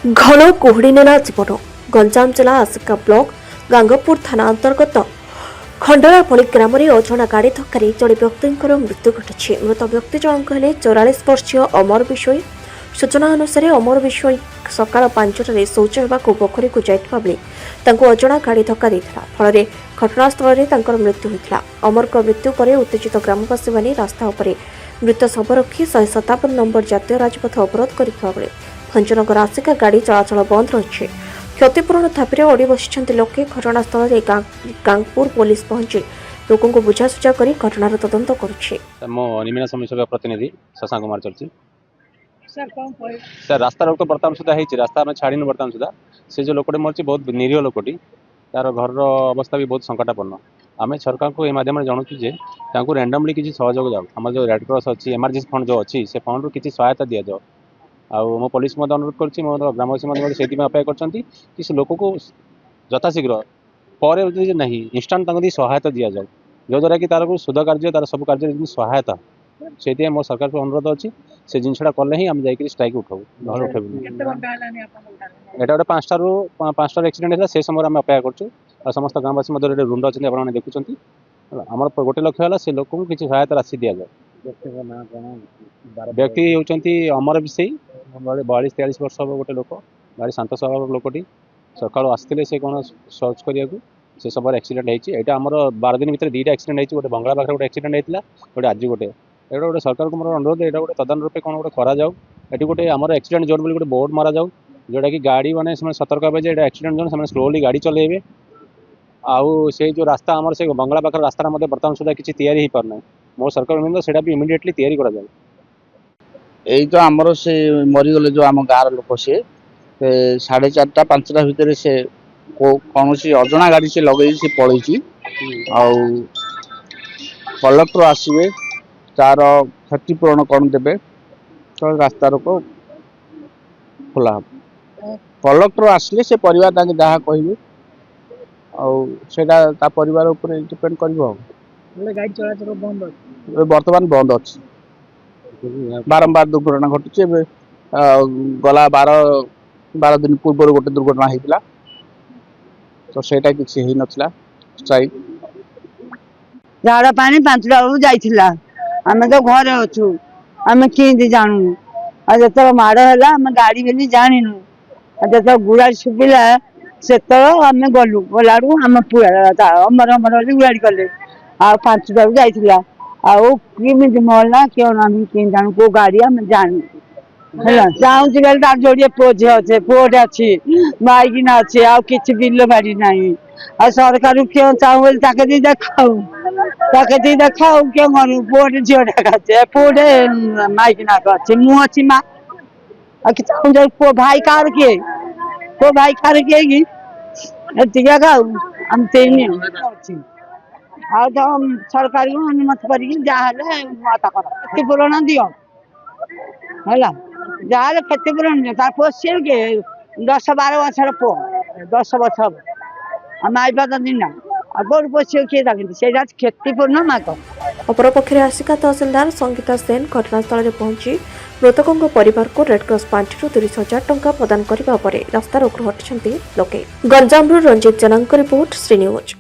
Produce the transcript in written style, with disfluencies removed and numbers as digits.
घन कुहुड़ी नेला जीवन गंजाम जिला आसिका ब्लॉक गांगपुर थाना अंतर्गत खंडरापल्ली ग्राम में अजणा गाड़ी धक्कर जड़े व्यक्ति मृत्यु घटी। मृत व्यक्ति जनक हेले 44 वर्षीय अमर विषय। सूचना अनुसार अमर विषय सकाळ 5टार शौच होगाकू पोखरी को जाइथिबा बेले अजणा गाड़ी धक्का देइथिला। फल घटनास्थल में मृत्यु होइथिला। अमर को मृत्यु पर उत्तेजित ग्रामवासी माने रास्ता उपरे मृत शव रखी 157 नंबर जातीय राजपथ अवरोध करथिबा बेले भंजनगर आसिका गाड़ी चलाचल बंद रही। क्षतिपूरण थापी अड़ी बसी लोके। घटनास्थल में गांगपुर पुलिस पहुंची लोकों को बुझासुझा कर घटनार तदंत करुछि। निमिना समिति प्रतिनिधि शशांक कुमार चलची सर रास्ता रोक तो बर्तमान सुधा है रास्ता आम छाड़ी बर्तमान सुधा से जो लोकटे मरची बहुत निरीह लोकटी तार घर अवस्था भी बहुत संकटापन्न। आम सरकार को माध्यम जनाऊँ जे रैंडमली किसी सहयोग जाऊ आम जो रेड क्रॉस अच्छी एमरजेंसी फंड जो अच्छी से फंड किसी सहायता दि जाओ। आउ मो पुलिस अनुरोध कर ग्रामवासी से अपेक्षा कर लोक को यथाशीघ्र पर नहीं इंस्टाट सहायता दि जाऊ जो द्वारा कि तार सुध कार्य तार सब कार्य सहायता से मो सरकार को अनुरोध अच्छी से जिनसा कले ही आम जा स्ट्राइक उठाऊ ना उठेबू। यहाँ गोटे 5टार एक्सीडेंट है से समय आम अपेक्षा कर समस्त ग्रामवासी रुंड अच्छे आप देखुं आम गोटे लक्ष्य है से लोक को किसी सहायता राशि दि जाए। व्यक्ति होती अमर विषय 42-43 वर्ष हम गोटे लोक भारी शांत स्वभाव लोकटी सका आसते से कौन सर्च करने से सब एक्सीडेंट होती आमर 12 दिन भर 2टा एक्सीडेंट होती गोटे बंगला पाखे गोटे एक्सीडेंट होता गोटे आज गोटे ये गोटे सरकार को मोर अनुरोध यहाँ गोटे तदान रूपे कौन गोटे करा गोटे आमर एक्सीडेंट जोन बोली गोटे बोर्ड मारा जाऊ जोटा कि गाड़ी मैंने सतर्क हे जो एक्सीडेंट जोन से स्लोली गाड़ी चलेबे। आउ से जो रास्ता आमर से बंगला पाखे रास्ता बर्तमान सुधा किसी तैयारी हो पारना मो सरकार से इमिडिएटली तैयारी करा जाए। यही तो आमर से मरीगले जो आम गाँव लोक सी 4:30 5टा भितर से कौन सी अजणा गाड़ी से लगे से पलैची कलेक्टर आसवे तार क्षतिपूरण कौन देवे तो रास्ता रोक खोला हम कलेक्टर आसले से परिवार जहाँ कहे आटा परिवार उपर डिपेंड कर गाड़ी चलाचल बंद बर्तमान बंद अच्छी बारंबार दुर्घटना घटुचे गला 12 दिन पूर्व गोटे दुर्घटना होता तो सेटा किसी हो नथिला स्ट्राइक झाड़ा पानी 5टा बेलू जाइथिला आमे तो घर अच्छु आमे केंदी जानू आ जत माड़ है आम गाड़ी बेली जानिनु आ जत गुड़ाड़ी सुबिला से तो आमे गलु गलाडू आम पूरा अमर अमर गुड़ाड़ी कले आ 5टा बेलू जाइथिला आउ किमिति मरला क्यों नाम के जानू को गाड़ी आम जानू है चाहूँ बेल तार जोड़े पोझे अच्छे पोट अच्छी माइकिना अच्छे आ किसी बिल बाड़ी नहीं आ सरकार क्यों चाहूँ दी देखाऊ क्यों करू पोट झीटा अच्छे पोटे माइकिना अच्छे मुँह अच्छी माँ चाहूँ भाई कार किए को भाई कार किए टीका खाऊ आम तीन आ तो सरकार को अनुमति कर क्षतिपूरण दियो है जहाँ क्षतिपूरण दियो तार पोषे के 10-12 वर्षर पु 10 वर्ष हम आम आईपा तो दिन गोड़ पोषे किए से क्षतिपूर्ण माग। अपरपक्षे आसिका तहसिलदार संगीता सेन घटनास्थल में पहुंची मृतकों परिवार को रेडक्रॉस पांठि 30,000 टंका प्रदान करने रास्ता रोक हटुंट लोके। गंजाम रंजित जनांक रिपोर्ट श्री न्यूज।